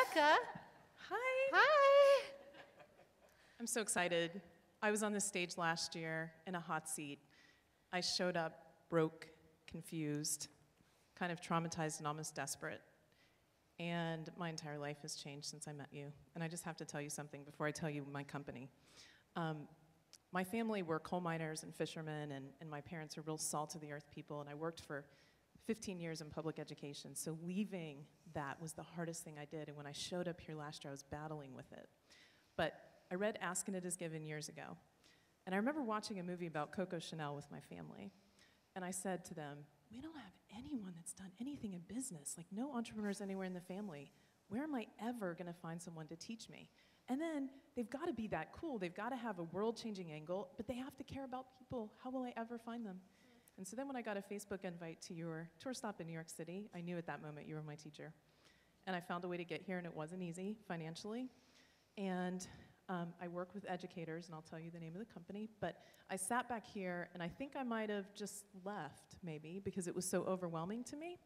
Rebekah. Hi. Hi. I'm so excited. I was on this stage last year in a hot seat. I showed up broke, confused, kind of traumatized and almost desperate. And my entire life has changed since I met you. And I just have to tell you something before I tell you my company. My family were coal miners and fishermen, and my parents are real salt-of-the-earth people, and I worked for 15 years in public education, so leaving that was the hardest thing I did, and when I showed up here last year, I was battling with it. But I read Ask and It Is Given years ago, and I remember watching a movie about Coco Chanel with my family, and I said to them, we don't have anyone that's done anything in business, like no entrepreneurs anywhere in the family. Where am I ever gonna find someone to teach me? And then they've gotta be that cool, they've gotta have a world-changing angle, but they have to care about people. How will I ever find them? And so then when I got a Facebook invite to your tour stop in New York City, I knew at that moment you were my teacher. And I found a way to get here, and it wasn't easy financially. And I work with educators, and I'll tell you the name of the company, but I sat back here, and I think I might have just left, maybe, because it was so overwhelming to me,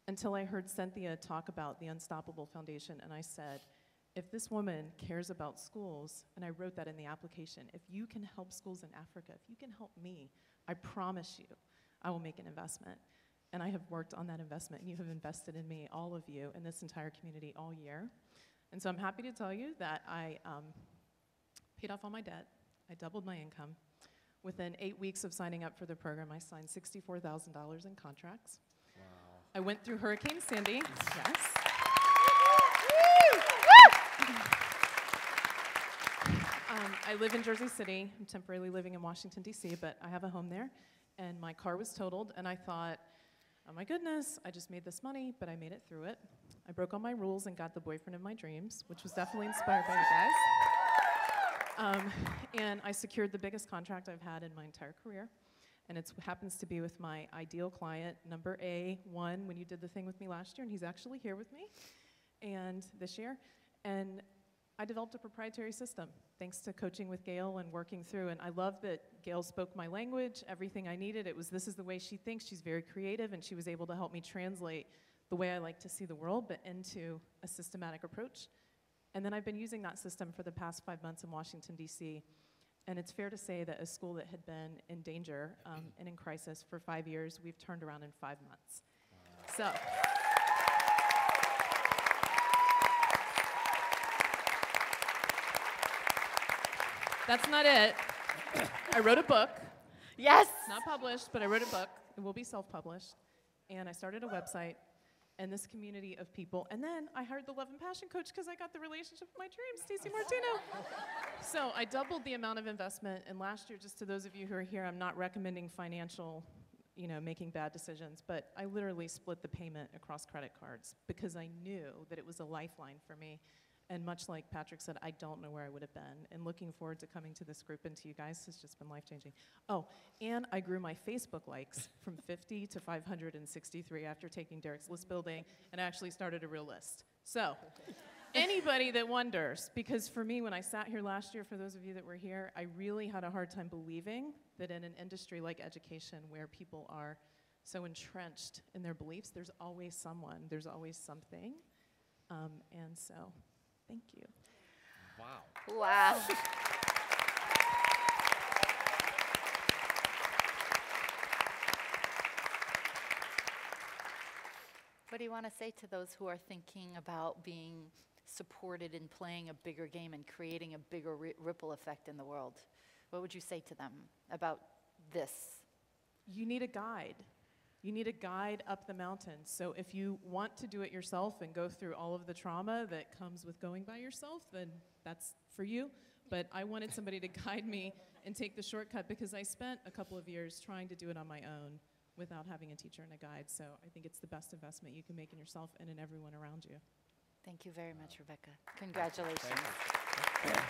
until I heard Cynthia talk about the Unstoppable Foundation, and I said, if this woman cares about schools, and I wrote that in the application, if you can help schools in Africa, if you can help me, I promise you, I will make an investment. And I have worked on that investment, and you have invested in me, all of you, and this entire community all year. And so I'm happy to tell you that I paid off all my debt. I doubled my income. Within 8 weeks of signing up for the program, I signed $64,000 in contracts. Wow. I went through Hurricane Sandy. Yes. I live in Jersey City. I'm temporarily living in Washington, D.C., but I have a home there. And my car was totaled, and I thought, oh my goodness, I just made this money, but I made it through it. I broke all my rules and got the boyfriend of my dreams, which was definitely inspired by you guys. And I secured the biggest contract I've had in my entire career. And it happens to be with my ideal client, number A1, when you did the thing with me last year, and he's actually here with me, and this year. And I developed a proprietary system, thanks to coaching with Gail and working through. And I love that Gail spoke my language, everything I needed. It was, this is the way she thinks. She's very creative, and she was able to help me translate the way I like to see the world, but into a systematic approach. And then I've been using that system for the past 5 months in Washington, D.C. And it's fair to say that a school that had been in danger and in crisis for 5 years, we've turned around in 5 months. Wow. So. That's not it. I wrote a book. Yes. It's not published, but I wrote a book. It will be self-published. And I started a website and this community of people. And then I hired the love and passion coach because I got the relationship of my dreams, Stacey Martino. So I doubled the amount of investment. And last year, just to those of you who are here, I'm not recommending financial, making bad decisions, but I literally split the payment across credit cards because I knew that it was a lifeline for me. And much like Patrick said, I don't know where I would have been. And looking forward to coming to this group and to you guys has just been life-changing. Oh, and I grew my Facebook likes from 50 to 563 after taking Derek's list building and actually started a real list. So, anybody that wonders, because for me, when I sat here last year, for those of you that were here, I really had a hard time believing that in an industry like education where people are so entrenched in their beliefs, there's always someone, there's always something. And so, thank you. Wow. Wow. What do you want to say to those who are thinking about being supported in playing a bigger game and creating a bigger ripple effect in the world? What would you say to them about this? You need a guide. You need a guide up the mountain. So if you want to do it yourself and go through all of the trauma that comes with going by yourself, then that's for you. But I wanted somebody to guide me and take the shortcut because I spent a couple of years trying to do it on my own without having a teacher and a guide. So I think it's the best investment you can make in yourself and in everyone around you. Thank you very much, Rebekah. Congratulations. Thank you.